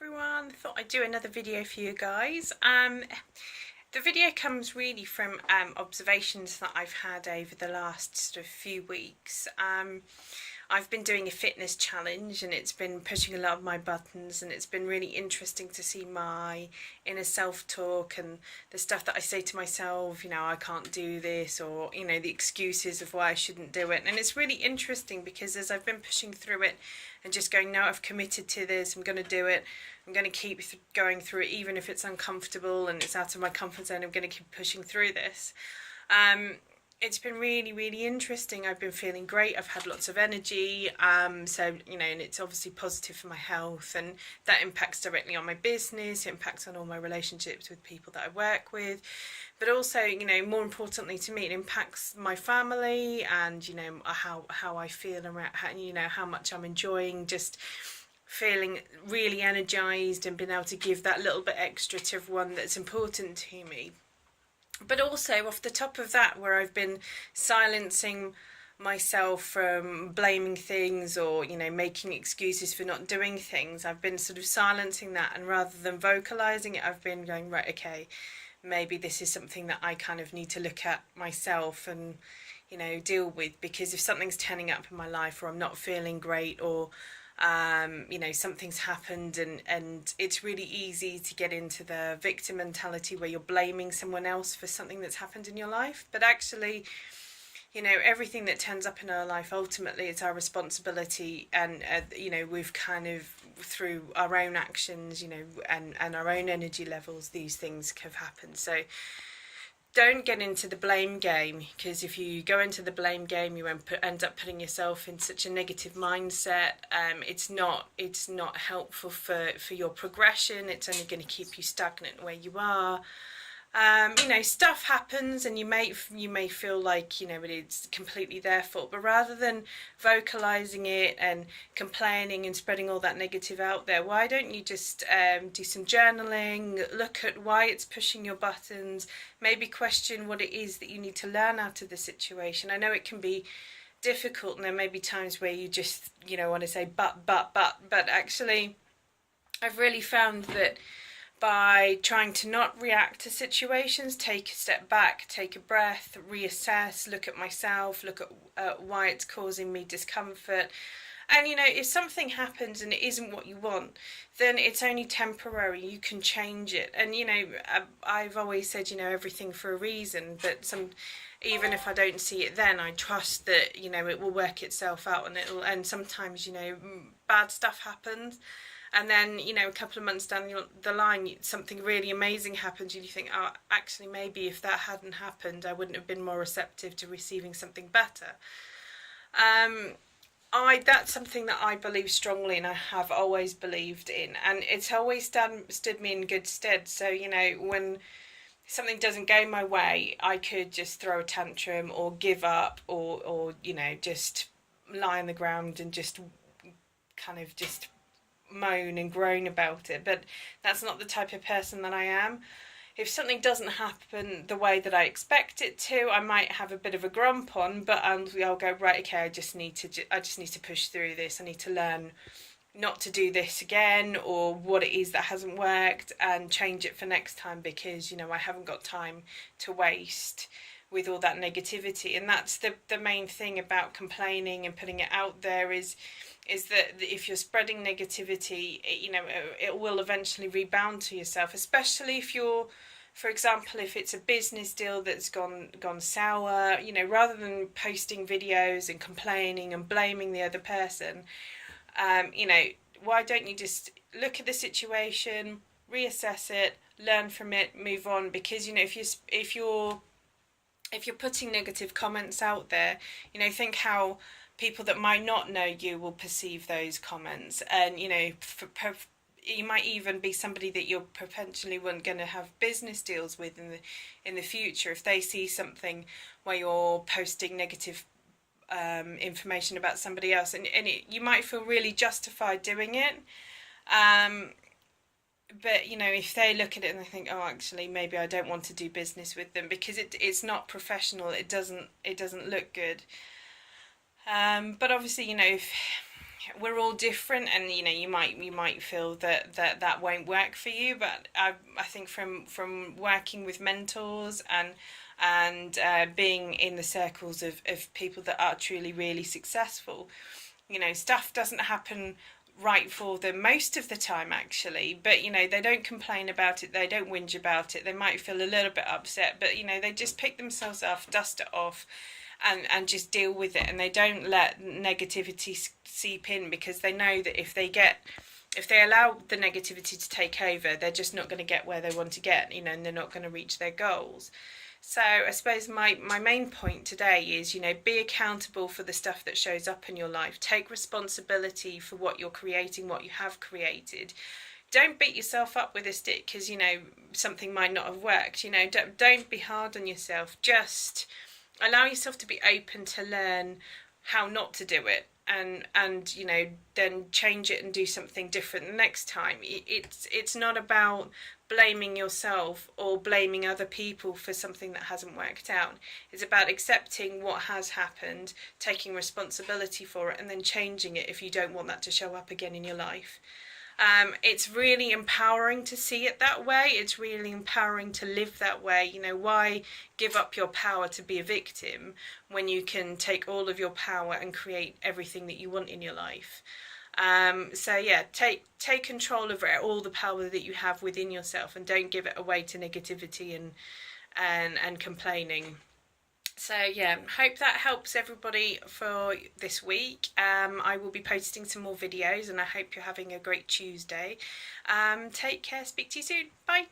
everyone, thought I'd do another video for you guys. The video comes really from observations that I've had over the last sort of few weeks. I've been doing a fitness challenge and it's been pushing a lot of my buttons, and it's been really interesting to see my inner self-talk and the stuff that I say to myself, I can't do this, or, the excuses of why I shouldn't do it. And it's really interesting because as I've been pushing through it and just going, no, I've committed to this, I'm going to do it, I'm going to keep going through it even if it's uncomfortable and it's out of my comfort zone, I'm going to keep pushing through this. It's been really, really interesting. I've been feeling great. I've had lots of energy. And it's obviously positive for my health, and that impacts directly on my business, it impacts on all my relationships with people that I work with. But also, more importantly to me, it impacts my family and, how I feel around, how much I'm enjoying just feeling really energized and being able to give that little bit extra to everyone that's important to me. But also off the top of that, where I've been silencing myself from blaming things or, making excuses for not doing things, I've been sort of silencing that, and rather than vocalizing it, I've been going, right, okay, maybe this is something that I kind of need to look at myself and, deal with, because if something's turning up in my life or I'm not feeling great, or something's happened, and it's really easy to get into the victim mentality where you're blaming someone else for something that's happened in your life. But actually, everything that turns up in our life, ultimately it's our responsibility, and we've kind of, through our own actions, and our own energy levels, these things have happened. So don't get into the blame game, because if you go into the blame game, you end up putting yourself in such a negative mindset. It's not helpful for your progression. It's only going to keep you stagnant where you are. Stuff happens, and you may feel like it's completely their fault, but rather than vocalizing it and complaining and spreading all that negative out there, why don't you just do some journaling, look at why it's pushing your buttons, maybe question what it is that you need to learn out of the situation. I know it can be difficult, and there may be times where you just want to say but actually I've really found that by trying to not react to situations, take a step back, take a breath, reassess, look at myself, look at why it's causing me discomfort. And if something happens and it isn't what you want, then it's only temporary. You can change it. And I've always said everything for a reason, but even if I don't see it then, I trust that it will work itself out, and sometimes bad stuff happens. And then, a couple of months down the line, something really amazing happens, and you think, oh, actually, maybe if that hadn't happened, I wouldn't have been more receptive to receiving something better. That's something that I believe strongly, and I have always believed in, and it's always stood me in good stead. So, when something doesn't go my way, I could just throw a tantrum or give up, or just lie on the ground and just kind of just moan and groan about it. But that's not the type of person that I am. If something doesn't happen the way that I expect it to, I might have a bit of a grump on, but I'll go, right, okay, I just need to push through this. I need to learn not to do this again, or what it is that hasn't worked, and change it for next time, because I haven't got time to waste with all that negativity. And that's the main thing about complaining and putting it out there, is that if you're spreading negativity, it will eventually rebound to yourself, especially if you're, for example, if it's a business deal that's gone sour, rather than posting videos and complaining and blaming the other person, why don't you just look at the situation, reassess it, learn from it, move on? Because if you're putting negative comments out there, think how people that might not know you will perceive those comments. And you might even be somebody that you're potentially going to have business deals with in the future. If they see something where you're posting negative information about somebody else, and you might feel really justified doing it, but if they look at it and they think, oh, actually maybe I don't want to do business with them because it's not professional, it doesn't look good. But obviously, if we're all different, and you know, you might feel that won't work for you, but I think from working with mentors and being in the circles of people that are truly really successful, you know, stuff doesn't happen right for them most of the time actually, but you know, they don't complain about it, they don't whinge about it, they might feel a little bit upset, but you know, they just pick themselves up, dust it off, and just deal with it, and they don't let negativity seep in, because they know that if they allow the negativity to take over, they're just not going to get where they want to get, you know, and they're not going to reach their goals. So I suppose my main point today is, you know, be accountable for the stuff that shows up in your life. Take responsibility for what you're creating, what you have created. Don't beat yourself up with a stick because, you know, something might not have worked. You know, don't be hard on yourself. Just allow yourself to be open to learn how not to do it, and you know, then change it and do something different the next time. It's not about blaming yourself or blaming other people for something that hasn't worked out. It's about accepting what has happened, taking responsibility for it, and then changing it if you don't want that to show up again in your life. It's really empowering to see it that way. It's really empowering to live that way. You know, why give up your power to be a victim when you can take all of your power and create everything that you want in your life? So yeah, take control of it, all the power that you have within yourself, and don't give it away to negativity and complaining. So yeah, hope that helps everybody for this week. I will be posting some more videos, and I hope you're having a great Tuesday. Take care, speak to you soon, bye.